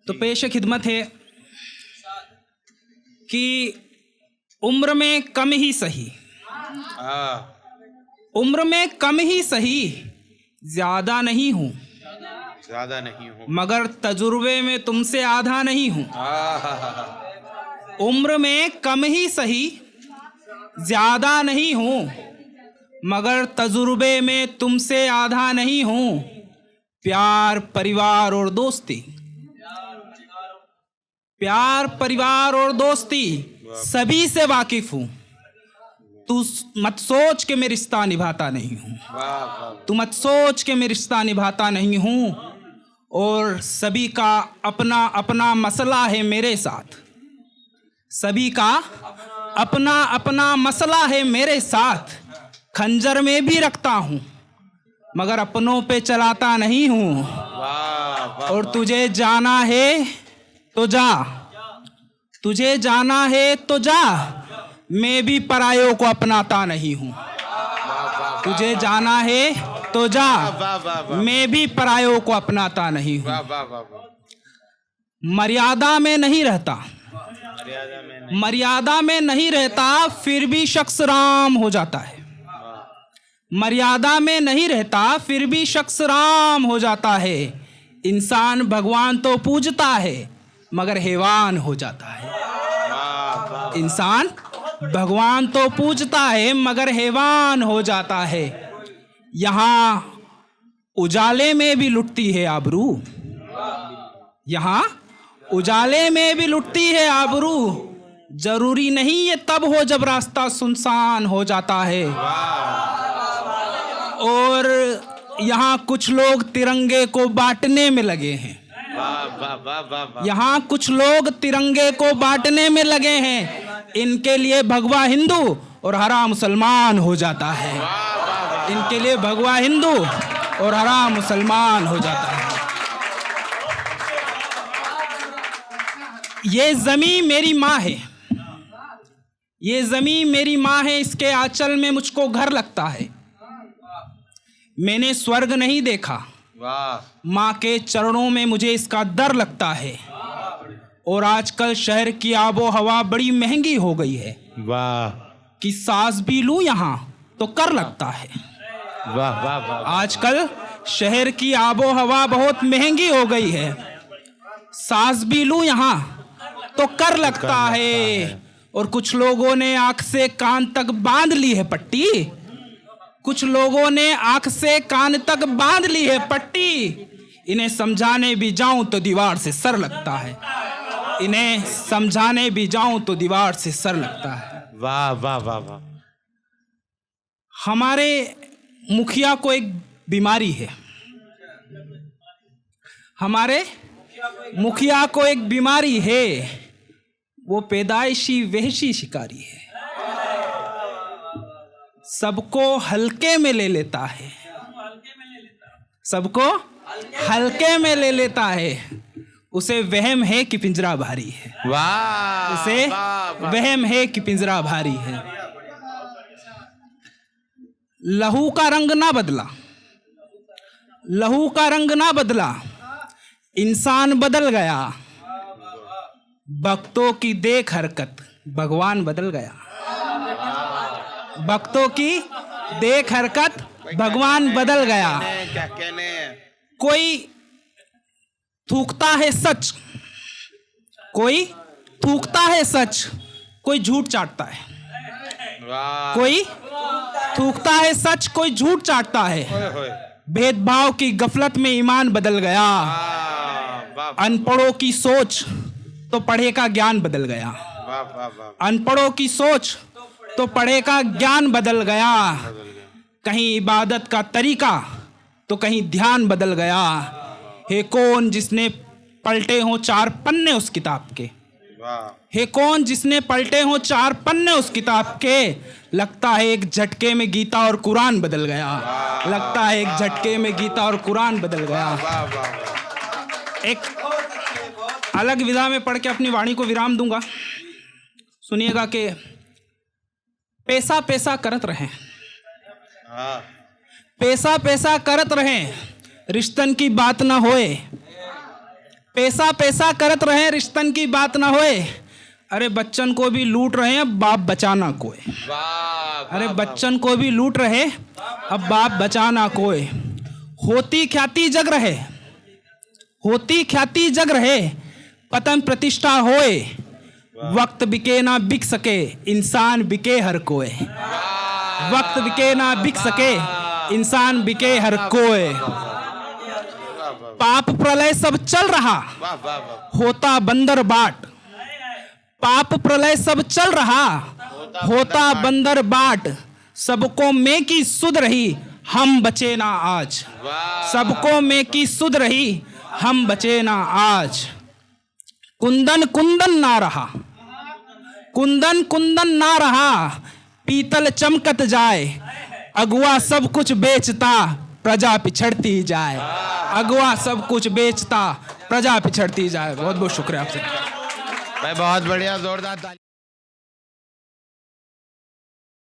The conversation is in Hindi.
तो पेश खिदमत है कि उम्र में कम ही सही, उम्र में कम ही सही, ज्यादा नहीं हूँ, मगर तजुर्बे में तुमसे आधा नहीं हूँ। उम्र में कम ही सही, ज्यादा नहीं हूँ, मगर तजुर्बे में तुमसे आधा नहीं हूँ। प्यार परिवार और दोस्ती, प्यार परिवार और दोस्ती सभी से वाकिफ हूँ। तू मत सोच के मैं रिश्ता निभाता नहीं हूँ, तू मत सोच के मैं रिश्ता निभाता नहीं हूँ। और सभी का अपना अपना मसला है मेरे साथ, सभी का अपना अपना मसला है मेरे साथ। खंजर में भी रखता हूँ मगर अपनों पे चलाता नहीं हूँ। और तुझे जाना है तो जा, तुझे जाना है तो जा, मैं भी परायों को अपनाता नहीं हूँ। तुझे जाना है तो जा, मैं भी परायों को अपनाता नहीं हूँ। मर्यादा में नहीं रहता, मर्यादा में नहीं रहता, फिर भी शख्स राम हो जाता है। मर्यादा में नहीं रहता, फिर भी शख्स राम हो जाता है। इंसान भगवान तो पूजता है मगर हैवान हो जाता है। इंसान भगवान तो पूजता है मगर हैवान हो जाता है। यहाँ उजाले में भी लुटती है आबरू, यहाँ उजाले में भी लुटती है आबरू। जरूरी नहीं ये तब हो जब रास्ता सुनसान हो जाता है। और यहाँ कुछ लोग तिरंगे को बांटने में लगे हैं, यहाँ कुछ लोग तिरंगे को बांटने में लगे हैं। इनके लिए भगवा हिंदू और हरा मुसलमान हो जाता है, इनके लिए भगवा हिंदू और हरा मुसलमान हो जाता है। ये ज़मीं मेरी माँ है, ये ज़मीं मेरी माँ है, इसके आंचल में मुझको घर लगता है। मैंने स्वर्ग नहीं देखा, माँ के चरणों में मुझे इसका डर लगता है। और आजकल शहर की आबो हवा बड़ी महंगी हो गई है, कि सांस भी लूं यहाँ तो कर लगता है। आजकल शहर की आबो हवा बहुत महंगी हो गई है, सांस भी लूं यहाँ तो कर लगता है। और कुछ लोगों ने आंख से कान तक बांध ली है पट्टी, कुछ लोगों ने आंख से कान तक बांध ली है पट्टी। इन्हें समझाने भी जाऊं तो दीवार से सर लगता है, इन्हें समझाने भी जाऊं तो दीवार से सर लगता है। वाह वाह वाह वाह। हमारे मुखिया को एक बीमारी है, हमारे मुखिया को एक बीमारी है, वो पैदाइशी वहशी शिकारी है। सबको हल्के में ले लेता है, सबको हल्के में ले लेता है। उसे वहम है कि पिंजरा भारी है, वाह, उसे वहम है कि पिंजरा भारी है। लहू का रंग ना बदला, लहू का रंग ना बदला, इंसान बदल गया। भक्तों की देख हरकत भगवान बदल गया, भक्तों की देख हरकत भगवान बदल गया। क्या कहने हैं? कोई थूकता है सच, कोई थूकता है सच, कोई झूठ चाटता है। कोई थूकता है सच, कोई झूठ चाटता है। भेदभाव की गफलत में ईमान बदल गया। अनपढ़ों की सोच तो पढ़े का ज्ञान बदल गया, अनपढ़ों की सोच तो पढ़े का ज्ञान बदल गया। कहीं इबादत का तरीका तो कहीं ध्यान बदल गया। है कौन जिसने पलटे हों चार पन्ने उस किताब के, है कौन जिसने पलटे हों चार पन्ने उस किताब के। लगता है एक झटके में गीता और कुरान बदल गया, लगता है एक झटके में गीता और कुरान बदल गया। एक अलग विधा में पढ़ के अपनी वाणी को विराम दूंगा, सुनिएगा कि पैसा पैसा करत रहें, पैसा पैसा करत रहें, रिश्तन की बात ना होए। पैसा पैसा करत रहे रिश्तन की बात ना होए। अरे बच्चन को भी लूट रहे हैं, अब बाप बचाना कोई। अरे बच्चन को भी लूट रहे, अब बाप बचाना कोई। होती ख्याति जग रहे, होती ख्याति जग रहे, पतन प्रतिष्ठा होए। वक्त बिके ना बिक सके, इंसान बिके हर कोई। वक्त बिके ना बिक सके, इंसान बिके हर कोई। पाप प्रलय सब चल रहा, होता बंदर बाट। पाप प्रलय सब चल रहा, होता बंदर बाट। सबको में की सुध रही, हम बचे ना आज। सबको में की सुध रही, हम बचे ना आज। कुंदन कुंदन ना रहा, कुंदन कुंदन ना रहा, पीतल चमकत जाए। अगुआ सब कुछ बेचता, प्रजा पिछड़ती जाए। अगुआ सब कुछ बेचता, प्रजा पिछड़ती जाए। बहुत बहुत शुक्रिया आपसे भाई, बहुत बढ़िया, जोरदार ताली।